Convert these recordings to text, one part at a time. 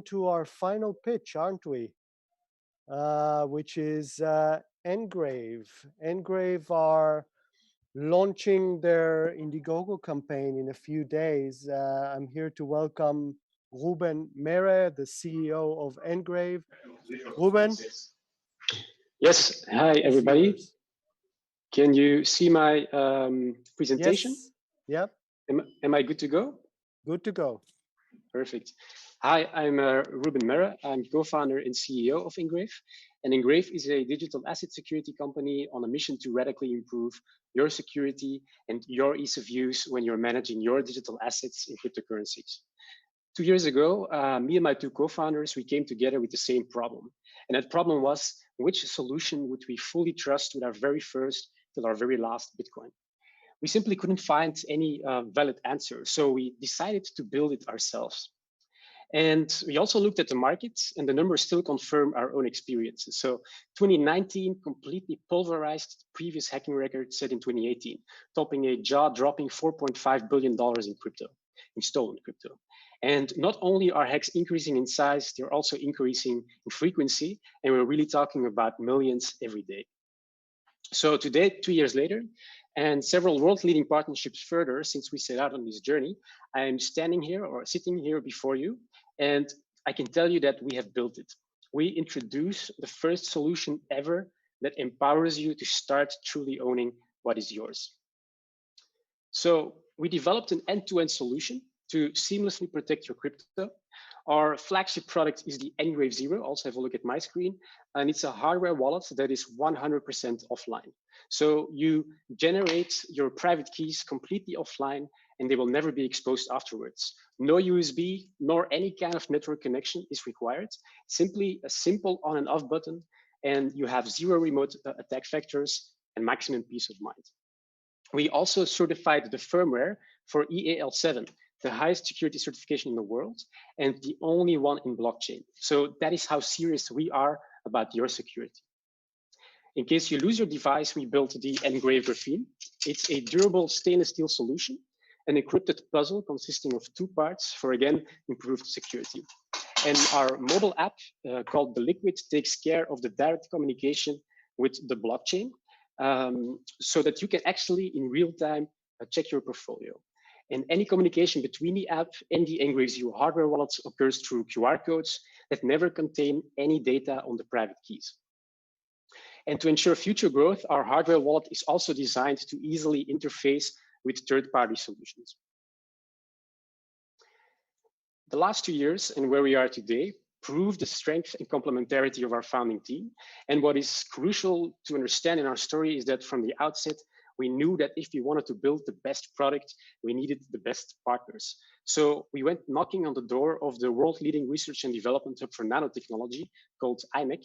to our final pitch, aren't we? Which is NGRAVE. NGRAVE are launching their Indiegogo campaign in a few days. I'm here to welcome Ruben.merre, the CEO of NGRAVE. Ruben? Yes, hi everybody. Can you see my presentation? Yes, yep. Am I good to go? Good to go. Perfect. Hi, I'm Ruben.merre. I'm co-founder and CEO of NGRAVE. And NGRAVE is a digital asset security company on a mission to radically improve your security and your ease of use when you're managing your digital assets in cryptocurrencies. 2 years ago, me and my two co-founders, we came together with the same problem. And that problem was, which solution would we fully trust with our very first till our very last Bitcoin? We simply couldn't find any valid answer. So we decided to build it ourselves. And we also looked at the market, and the numbers still confirm our own experiences. So 2019 completely pulverized the previous hacking record set in 2018, topping a jaw-dropping $4.5 billion in crypto, in stolen crypto. And not only are hacks increasing in size, they're also increasing in frequency, and we're really talking about millions every day. So today, 2 years later, and several world-leading partnerships further since we set out on this journey, I am standing here or sitting here before you, and I can tell you that we have built it. We introduce the first solution ever that empowers you to start truly owning what is yours. So we developed an end-to-end solution to seamlessly protect your crypto. Our flagship product is the NGRAVE Zero. Also have a look at my screen. And it's a hardware wallet that is 100% offline. So you generate your private keys completely offline and they will never be exposed afterwards. No USB nor any kind of network connection is required. Simply a simple on and off button, and you have zero remote attack vectors and maximum peace of mind. We also certified the firmware for EAL7, the highest security certification in the world, and the only one in blockchain. So that is how serious we are about your security. In case you lose your device, we built the NGRAVE Graphene. It's a durable stainless steel solution, an encrypted puzzle consisting of 2 parts for, again, improved security. And our mobile app called The Liquid takes care of the direct communication with the blockchain so that you can actually in real time check your portfolio. And any communication between the app and the NGRAVE Zero hardware wallets occurs through QR codes that never contain any data on the private keys. And to ensure future growth, our hardware wallet is also designed to easily interface with third-party solutions. The last 2 years and where we are today prove the strength and complementarity of our founding team. And what is crucial to understand in our story is that from the outset, we knew that if we wanted to build the best product, we needed the best partners. So we went knocking on the door of the world-leading research and development hub for nanotechnology called IMEC,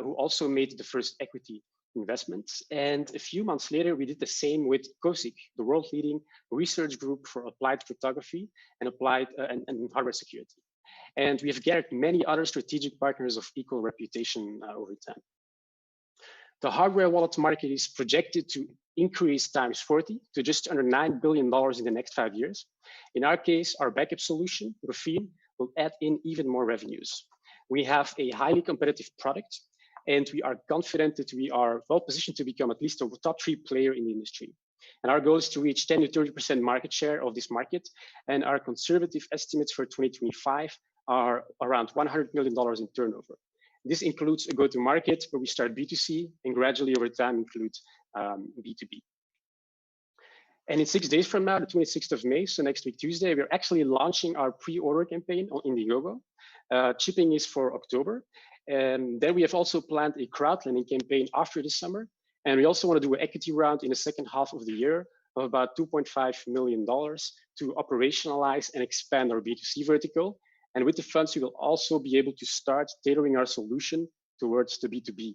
who also made the first equity investments. And a few months later, we did the same with COSIC, the world-leading research group for applied cryptography and applied and hardware security. And we have gathered many other strategic partners of equal reputation over time. The hardware wallet market is projected to increase times 40 to just under $9 billion in the next 5 years. In our case, our backup solution, Graphene, will add in even more revenues. We have a highly competitive product, and we are confident that we are well positioned to become at least a top 3 player in the industry. And our goal is to reach 10 to 30% market share of this market. And our conservative estimates for 2025 are around $100 million in turnover. This includes a go-to-market where we start B2C and gradually over time include B2B. And in 6 days from now, the 26th of May, so next week, Tuesday, we're actually launching our pre-order campaign on Indiegogo. Shipping is for October. And then we have also planned a crowdlending campaign after the summer. And we also want to do an equity round in the second half of the year of about $2.5 million to operationalize and expand our B2C vertical. And with the funds, we will also be able to start tailoring our solution towards the B2B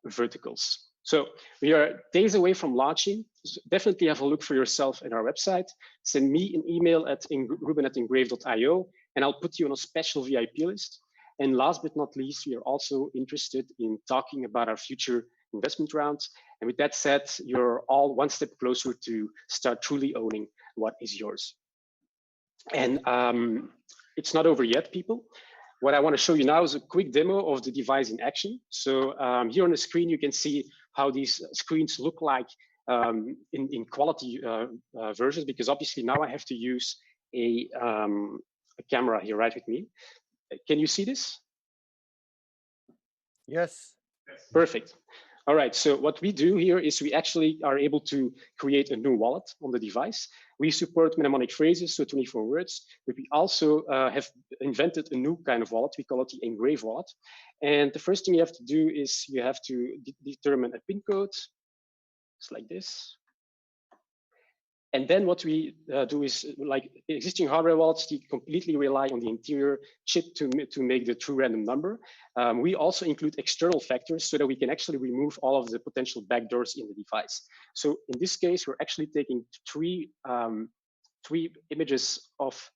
verticals. So we are days away from launching. So definitely have a look for yourself at our website. Send me an email at ruben@ngrave.io, and I'll put you on a special VIP list. And last but not least, we are also interested in talking about our future investment rounds. And with that said, you're all one step closer to start truly owning what is yours. And it's not over yet, people. What I want to show you now is a quick demo of the device in action. So here on the screen, you can see how these screens look like in quality versions, because obviously now I have to use a camera here right with me. Can you see this? Yes. Perfect. All right, so what we do here is we actually are able to create a new wallet on the device. We support mnemonic phrases, so 24 words, but we also have invented a new kind of wallet. We call it the NGRAVE wallet. And the first thing you have to do is you have to determine a PIN code, just like this. And then what we do is, like existing hardware wallets, they completely rely on the interior chip to make the true random number. We also include external factors so that we can actually remove all of the potential backdoors in the device. So in this case, we're actually taking three images of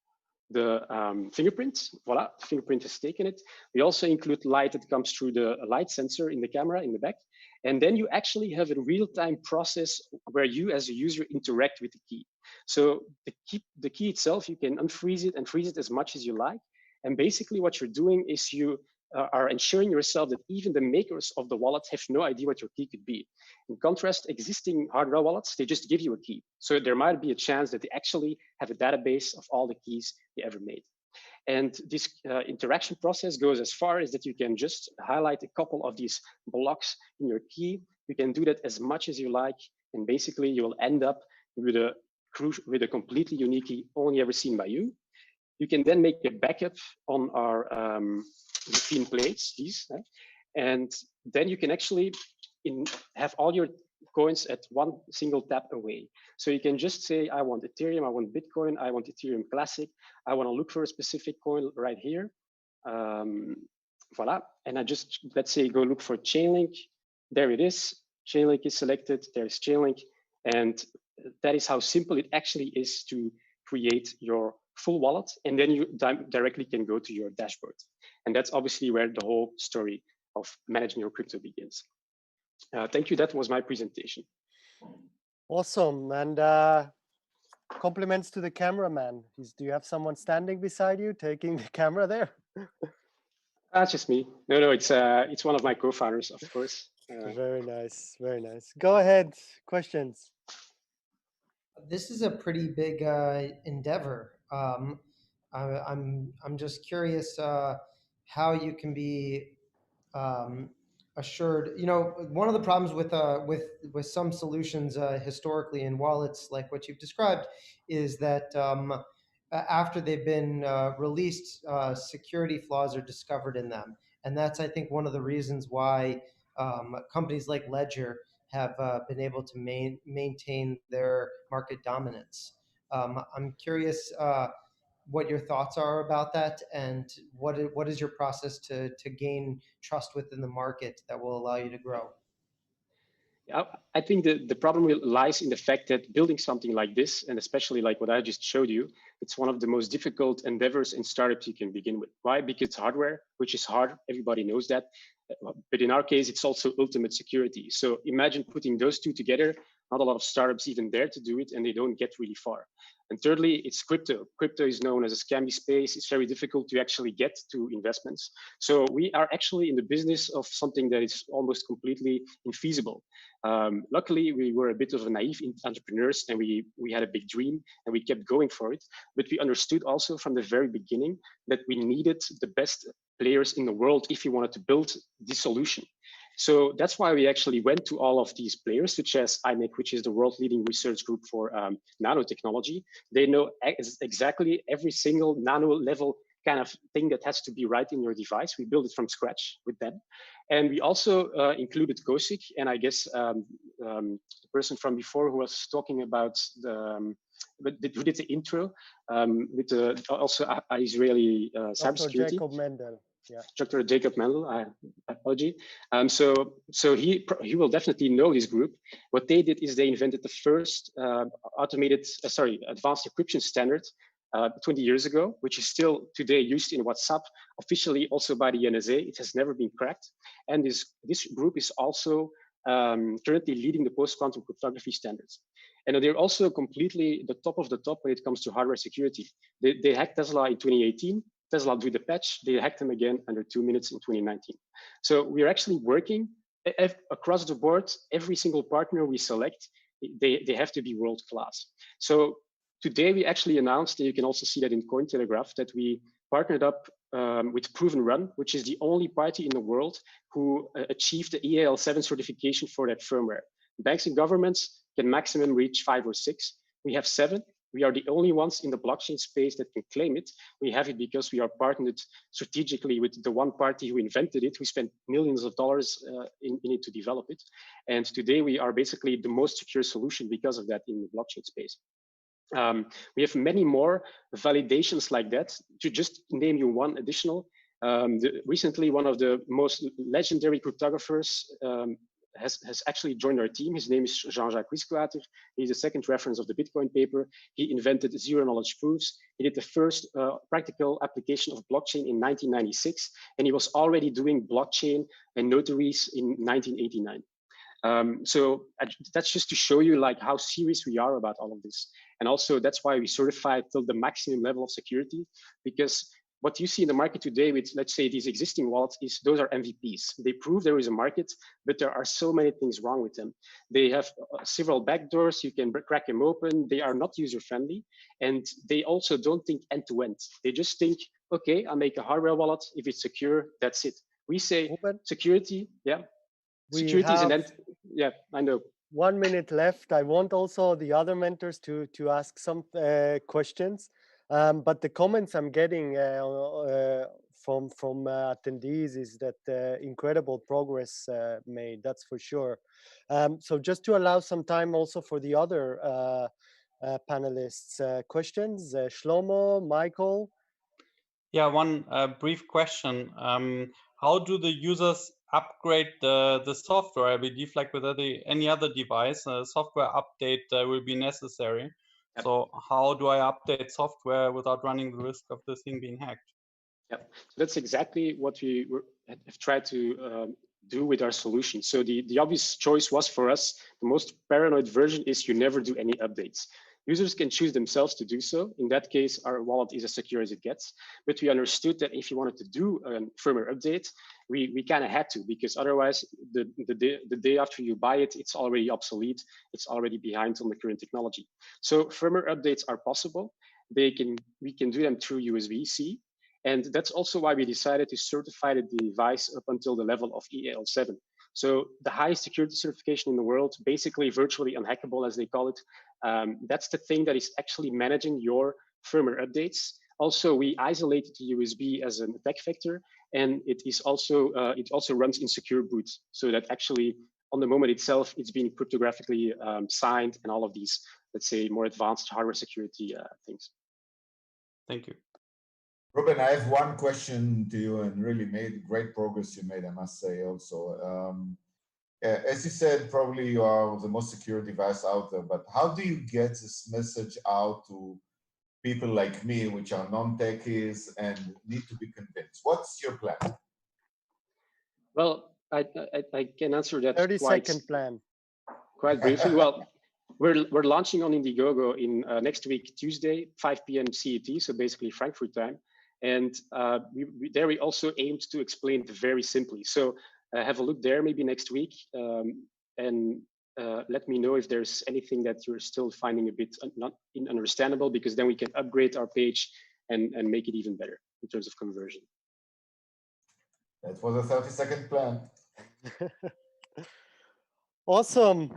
the fingerprint. Voila, the fingerprint has taken it. We also include light that comes through the light sensor in the camera in the back. And then you actually have a real-time process where you as a user interact with the key. So the key itself, you can unfreeze it and freeze it as much as you like. And basically what you're doing is you are ensuring yourself that even the makers of the wallet have no idea what your key could be. In contrast, existing hardware wallets, they just give you a key. So there might be a chance that they actually have a database of all the keys they ever made. And this interaction process goes as far as that you can just highlight a couple of these blocks in your key. You can do that as much as you like. And basically you will end up with a completely unique key only ever seen by you. You can then make a backup on our thin plates, these, and then you can actually have all your coins at one single tap away. So you can just say, I want Ethereum, I want Bitcoin, I want Ethereum Classic, I want to look for a specific coin right here. Voila, and I just, let's say, go look for Chainlink. There it is, Chainlink is selected, there's Chainlink, and that is how simple it actually is to create your full wallet, and then you directly can go to your dashboard. And that's obviously where the whole story of managing your crypto begins. Thank you, that was my presentation. Awesome, and compliments to the cameraman. Do you have someone standing beside you taking the camera there? That's just me. No, it's one of my co-founders, of course. Very nice, very nice. Go ahead, questions. This is a pretty big endeavor. I'm just curious how you can be assured. You know, one of the problems with some solutions historically in wallets, like what you've described, is that after they've been released, security flaws are discovered in them, and that's, I think, one of the reasons why companies like Ledger have been able to maintain their market dominance. I'm curious what your thoughts are about that, and what is your process to gain trust within the market that will allow you to grow? I think the problem lies in the fact that building something like this, and especially like what I just showed you, it's one of the most difficult endeavors in startups you can begin with. Why? Because it's hardware, which is hard. Everybody knows that. But in our case, it's also ultimate security. So imagine putting those two together. Not a lot of startups even dare to do it, and they don't get really far. And thirdly, it's crypto. Crypto is known as a scammy space. It's very difficult to actually get to investments. So we are actually in the business of something that is almost completely infeasible. Luckily, we were a bit of a naive entrepreneurs, and we had a big dream, and we kept going for it. But we understood also from the very beginning that we needed the best players in the world if we wanted to build this solution. So that's why we actually went to all of these players, such as IMEC, which is the world leading research group for nanotechnology. They know exactly every single nano level kind of thing that has to be right in your device. We built it from scratch with them. And we also included Kosik, and I guess the person from before who was talking about who did the intro with also Israeli cybersecurity. Jacob Mendel. Yeah. Dr. Jacob Mendel, apology. So he will definitely know this group. What they did is they invented the first advanced encryption standard 20 years ago, which is still today used in WhatsApp, officially also by the NSA. It has never been cracked. And this group is also currently leading the post-quantum cryptography standards. And they're also completely the top of the top when it comes to hardware security. They hacked Tesla in 2018. Tesla do the patch, they hack them again under 2 minutes in 2019. So we are actually working across the board. Every single partner we select, they have to be world class. So today we actually announced, and you can also see that in Cointelegraph, that we partnered up with Proven Run, which is the only party in the world who achieved the EAL7 certification for that firmware. Banks and governments can maximum reach 5 or 6. We have 7. We are the only ones in the blockchain space that can claim it. We have it because we are partnered strategically with the one party who invented it, who spent millions of dollars in it to develop it. And today we are basically the most secure solution because of that in the blockchain space. We have many more validations like that. To just name you one additional, recently one of the most legendary cryptographers has actually joined our team. His name is Jean-Jacques Wisquater. He's the second reference of the Bitcoin paper. He invented zero knowledge proofs. He did the first practical application of blockchain in 1996, and he was already doing blockchain and notaries in 1989. So that's just to show you like how serious we are about all of this. And also that's why we certify till the maximum level of security, because what you see in the market today with, let's say, these existing wallets is those are MVPs. They prove there is a market, but there are so many things wrong with them. They have several backdoors. You can crack them open. They are not user-friendly. And they also don't think end-to-end. They just think, okay, I'll make a hardware wallet. If it's secure, that's it. We say security, yeah. Security is an end. Yeah, I know. 1 minute left. I want also the other mentors to ask some questions, but the comments I'm getting from attendees is that incredible progress made. That's for sure. So just to allow some time also for the other panelists, questions. Shlomo, Michael. Yeah, one brief question. How do the users upgrade the software? I believe like with any other device, a software update will be necessary. Yep. So how do I update software without running the risk of the thing being hacked? Yep. So that's exactly what we have tried to do with our solution. So the obvious choice was for us, the most paranoid version is you never do any updates. Users can choose themselves to do so. In that case, our wallet is as secure as it gets. But we understood that if you wanted to do a firmware update, we kind of had to, because otherwise the day after you buy it, it's already obsolete. It's already behind on the current technology. So firmware updates are possible. We can do them through USB-C. And that's also why we decided to certify the device up until the level of EAL7. So the highest security certification in the world, basically virtually unhackable, as they call it. That's the thing that is actually managing your firmware updates. Also, we isolated the USB as an attack vector, and it also runs in secure boot, so that actually on the moment itself, it's being cryptographically signed, and all of these, let's say, more advanced hardware security things. Thank you. Ruben, I have one question to you, and really made great progress you made, I must say also. As you said, probably you are the most secure device out there, but how do you get this message out to people like me, which are non-techies and need to be convinced? What's your plan? Well, I can answer that 30-second plan. Quite briefly. Well, we're launching on Indiegogo in next week, Tuesday, 5 p.m. CET, so basically Frankfurt time. And we also aimed to explain it very simply. So have a look there maybe next week, and let me know if there's anything that you're still finding a bit not understandable, because then we can upgrade our page and make it even better in terms of conversion. That was a 30-second plan. Awesome.